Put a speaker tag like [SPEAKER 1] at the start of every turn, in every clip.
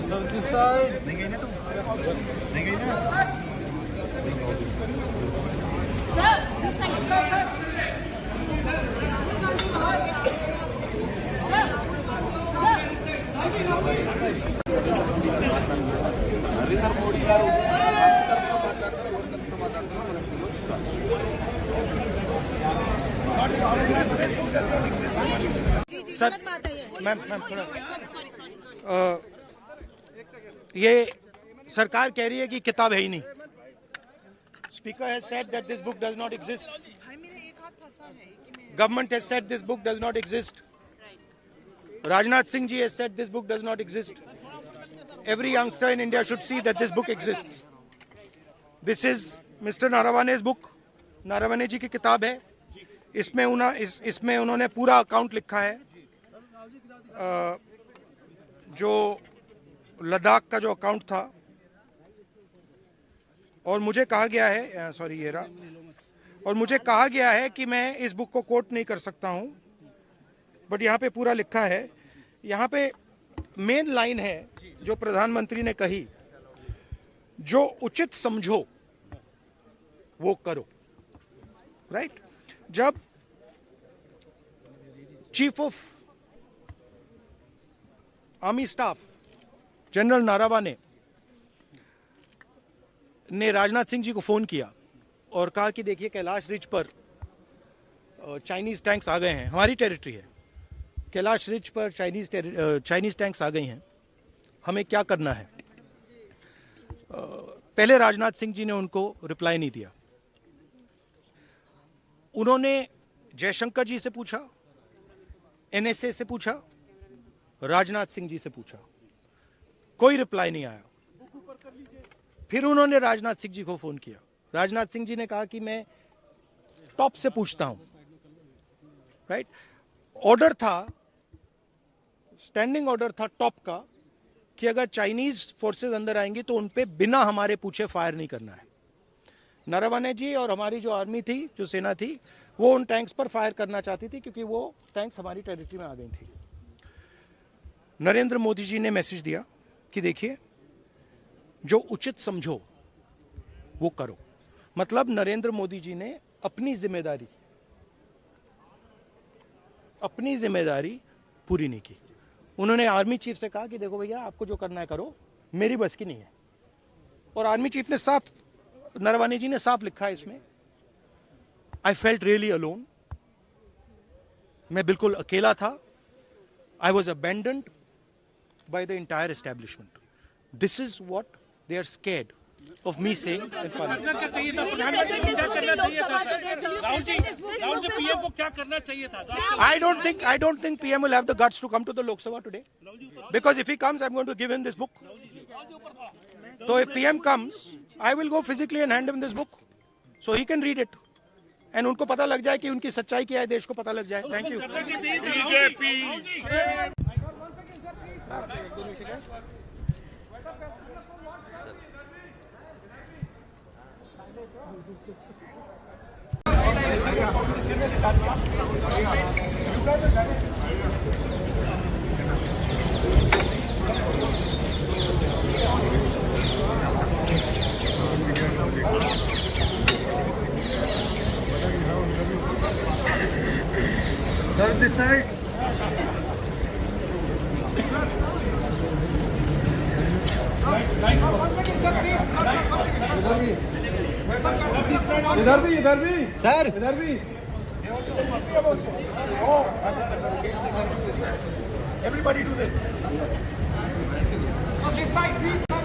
[SPEAKER 1] नहीं गई ना तुम, नहीं गई ना। नरेंद्र मोदी गारू
[SPEAKER 2] सर, मैम थोड़ा ये सरकार कह रही है कि किताब है ही नहीं। Speaker has said that this book does not exist. Government has said this book does not exist. Rajnath Singh ji has said this book does not exist. Every youngster in India should see that this book exists. This is Mr. Naravane's book. Naravane जी की किताब है। इसमें उन्होंने पूरा account लिखा है, जो लद्दाख का जो अकाउंट था। और मुझे कहा गया है, सॉरी ये रहा, और मुझे कहा गया है कि मैं इस बुक को कोट नहीं कर सकता हूं, बट यहाँ पे पूरा लिखा है। यहाँ पे मेन लाइन है जो प्रधानमंत्री ने कही, जो उचित समझो वो करो। राइट? जब chief of army staff general Naravane ने राजनाथ सिंह जी को फोन किया और कहा कि देखिए कैलाश रिज पर चाइनीज टैंक्स आ गए हैं, हमारी टेरिटरी है, कैलाश रिज पर चाइनीज टैंक्स आ गई हैं, हमें क्या करना है। पहले राजनाथ सिंह जी ने उनको रिप्लाई नहीं दिया। उन्होंने जयशंकर जी से पूछा, एनएसए से पूछा, राजनाथ सिंह जी से पूछा, कोई रिप्लाई नहीं आया। फिर उन्होंने राजनाथ सिंह जी को फोन किया। राजनाथ सिंह जी ने कहा कि मैं टॉप से पूछता हूं। राइट? ऑर्डर था, स्टैंडिंग ऑर्डर था टॉप का, कि अगर चाइनीज फोर्सेस अंदर आएंगी तो उन पे बिना हमारे पूछे फायर नहीं करना है। नारावाने जी और हमारी जो आर्मी थी, जो सेना थी, वो उन टैंक्स पर फायर करना चाहती थी क्योंकि वो टैंक्स हमारी टेरिटरी में आ गई थी। नरेंद्र मोदी जी ने मैसेज दिया कि देखिए, जो उचित समझो वो करो। मतलब नरेंद्र मोदी जी ने अपनी जिम्मेदारी पूरी नहीं की। उन्होंने आर्मी चीफ से कहा कि देखो भैया, आपको जो करना है करो, मेरी बस की नहीं है। और आर्मी चीफ ने साफ, नरवाने जी ने साफ लिखा है इसमें, आई फेल्ट रियली अलोन, मैं बिल्कुल अकेला था। I was abandoned by the entire establishment. This is what they are scared of me saying
[SPEAKER 3] क्या चाहिए था प्रधानमंत्री को, क्या करना चाहिए था? राहुल जी पीएम को क्या करना चाहिए था?
[SPEAKER 2] I don't think PM will have the guts to come to the Lok Sabha today, because if he comes, I'm going to give him this book. So if PM comes, I will go physically and hand him this book, so he can read it, and उनको पता लग जाए कि उनकी सच्चाई क्या है, देश को पता लग जाए। Thank you.
[SPEAKER 1] Sir, this side. इधर भी सर, इधर भी।
[SPEAKER 2] Everybody do this.
[SPEAKER 4] On this side, please, sir.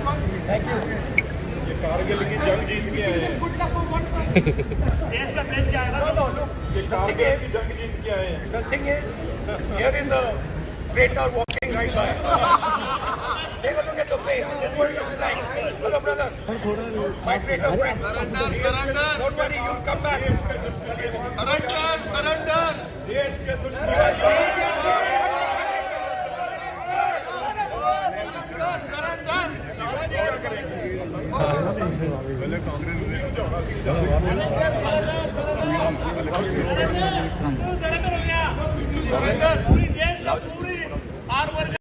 [SPEAKER 2] Thank you.
[SPEAKER 1] ये कारगिल की जंग जीत के आए हैं।
[SPEAKER 3] देश का प्लेस क्या है ना?
[SPEAKER 1] ये कारगिल की जंग जीत के आए हैं।
[SPEAKER 2] The thing is, here is a traitor walking right by. Take a look at the face. That's what it looks like. Hello, brother. My traitor friend.
[SPEAKER 4] Surrender.
[SPEAKER 2] Don't worry, you'll come back.
[SPEAKER 4] Surrender.
[SPEAKER 1] देश के दुश्मन पहले कांग्रेस
[SPEAKER 3] पूरी देश का पूरी are वर्ग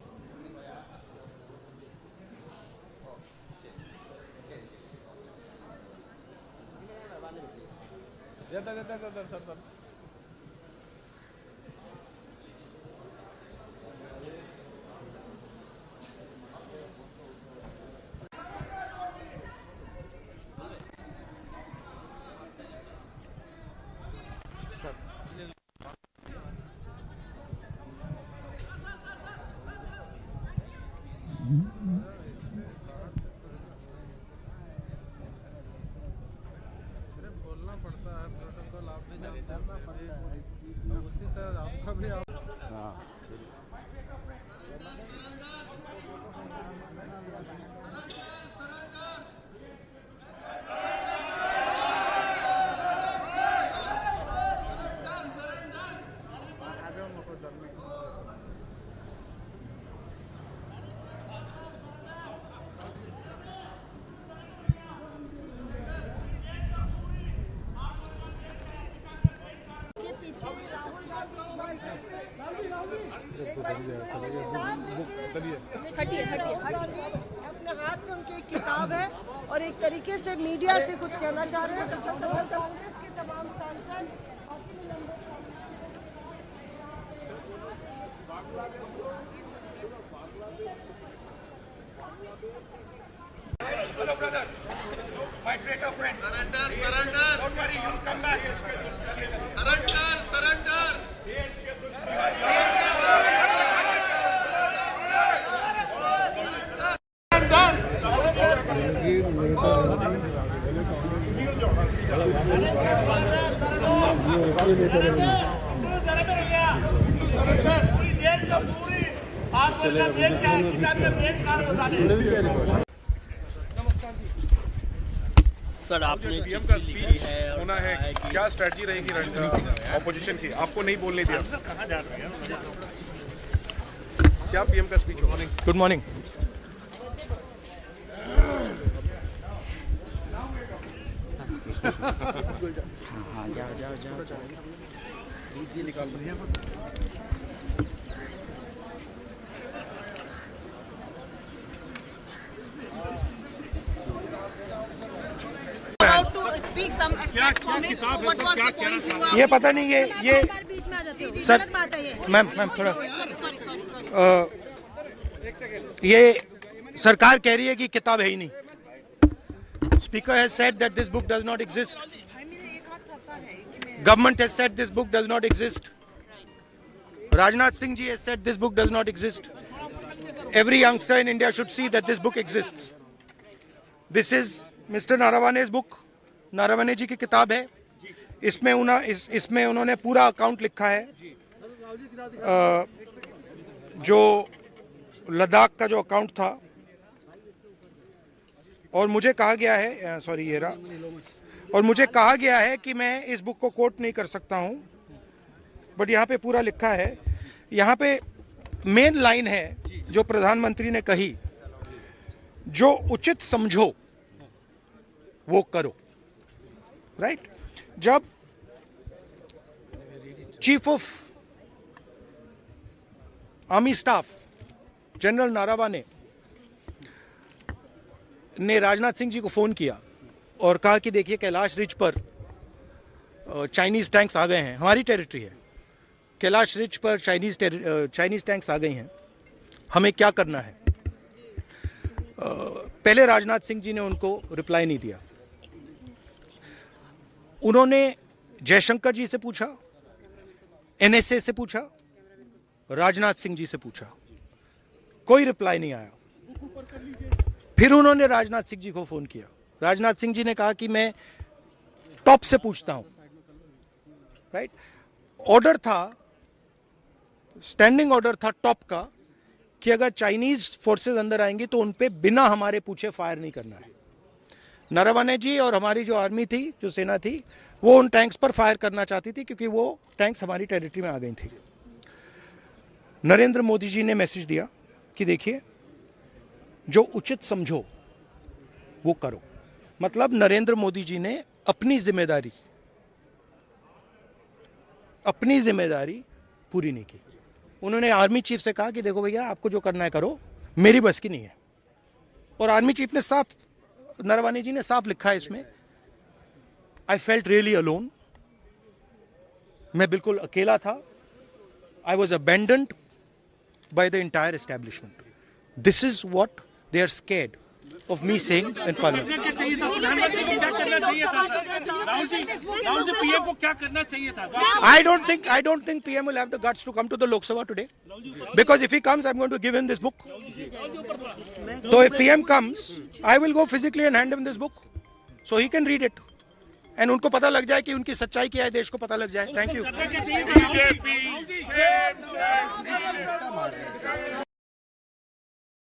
[SPEAKER 5] बोलना पड़ता है, प्रोटोकॉल आप भी जानते हैं, उसी तरह आपका भी
[SPEAKER 6] हटिए अपने हाथ में उनकी एक किताब है और एक तरीके से मीडिया से कुछ कहना चाह रहे हैं। तो कांग्रेस के तमाम सांसद
[SPEAKER 7] सर आपने
[SPEAKER 1] पीएम का स्पीच होना है, क्या स्ट्रेटजी रहेगी ऑपोजिशन की? आपको नहीं बोलने दिया, क्या पीएम का स्पीच होगा?
[SPEAKER 2] Good morning.
[SPEAKER 7] हाँ जाओ
[SPEAKER 8] About to speak some expert comments. So what was the point you were?
[SPEAKER 2] ये पता नहीं ये
[SPEAKER 6] बीच में आ जाते हो।
[SPEAKER 2] सर
[SPEAKER 6] गलत बात है ये।
[SPEAKER 2] मैम थोड़ा
[SPEAKER 8] Sorry.
[SPEAKER 2] ये सरकार कह रही है कि किताब है ही नहीं। Speaker has said that this book does not exist. Government has said this book does not exist. Rajnath Singh ji has said this book does not exist. Every youngster in India should see that this book exists. This is Mr. Naravane's book. Naravane जी की किताब है। इसमें उन्होंने पूरा account लिखा है, जो लद्दाख का जो अकाउंट था। और मुझे कहा गया है, सॉरी ये रहा, और मुझे कहा गया है कि मैं इस बुक को कोट नहीं कर सकता हूं, बट यहाँ पे पूरा लिखा है। यहाँ पे मेन लाइन है जो प्रधानमंत्री ने कही, जो उचित समझो वो करो। राइट? जब chief of army staff general Naravane ने राजनाथ सिंह जी को फोन किया और कहा कि देखिए कैलाश रिज पर चाइनीज टैंक्स आ गए हैं, हमारी टेरिटरी है, कैलाश रिज पर चाइनीज टैंक्स आ गई हैं, हमें क्या करना है? पहले राजनाथ सिंह जी ने उनको रिप्लाई नहीं दिया। उन्होंने जयशंकर जी से पूछा, एनएसए से पूछा, राजनाथ सिंह जी से पूछा, कोई रिप्लाई नहीं आया। फिर उन्होंने राजनाथ सिंह जी को फोन किया। राजनाथ सिंह जी ने कहा कि मैं टॉप से पूछता हूं। राइट? ऑर्डर था, स्टैंडिंग ऑर्डर था टॉप का कि अगर चाइनीज फोर्सेस अंदर आएंगी तो उन पे बिना हमारे पूछे फायर नहीं करना है। नरवणे जी और हमारी जो आर्मी थी, जो सेना थी, वो उन टैंक्स पर फायर करना चाहती थी क्योंकि वो टैंक्स हमारी टेरिटरी में आ गई थी। नरेंद्र मोदी जी ने मैसेज दिया कि देखिए, जो उचित समझो वो करो। मतलब नरेंद्र मोदी जी ने अपनी जिम्मेदारी पूरी नहीं की। उन्होंने आर्मी चीफ से कहा कि देखो भैया, आपको जो करना है करो, मेरी बस की नहीं है। और आर्मी चीफ ने साफ, नरवाने जी ने साफ लिखा है इसमें, आई फेल्ट रियली अलोन मैं बिल्कुल अकेला था. I was abandoned by the entire establishment. This is what they are scared of me saying in Parliament.
[SPEAKER 3] क्या चाहिए था प्रधानमंत्री को क्या करना चाहिए था राहुल जी पीएम को क्या करना चाहिए था
[SPEAKER 2] I don't think PM will have the guts to come to the Lok Sabha today. Because if he comes, I'm going to give him this book. So if PM comes, I will go physically and hand him this book. So he can read it. And उनको पता लग जाए कि उनकी सच्चाई क्या है, देश को पता लग जाए. Thank you.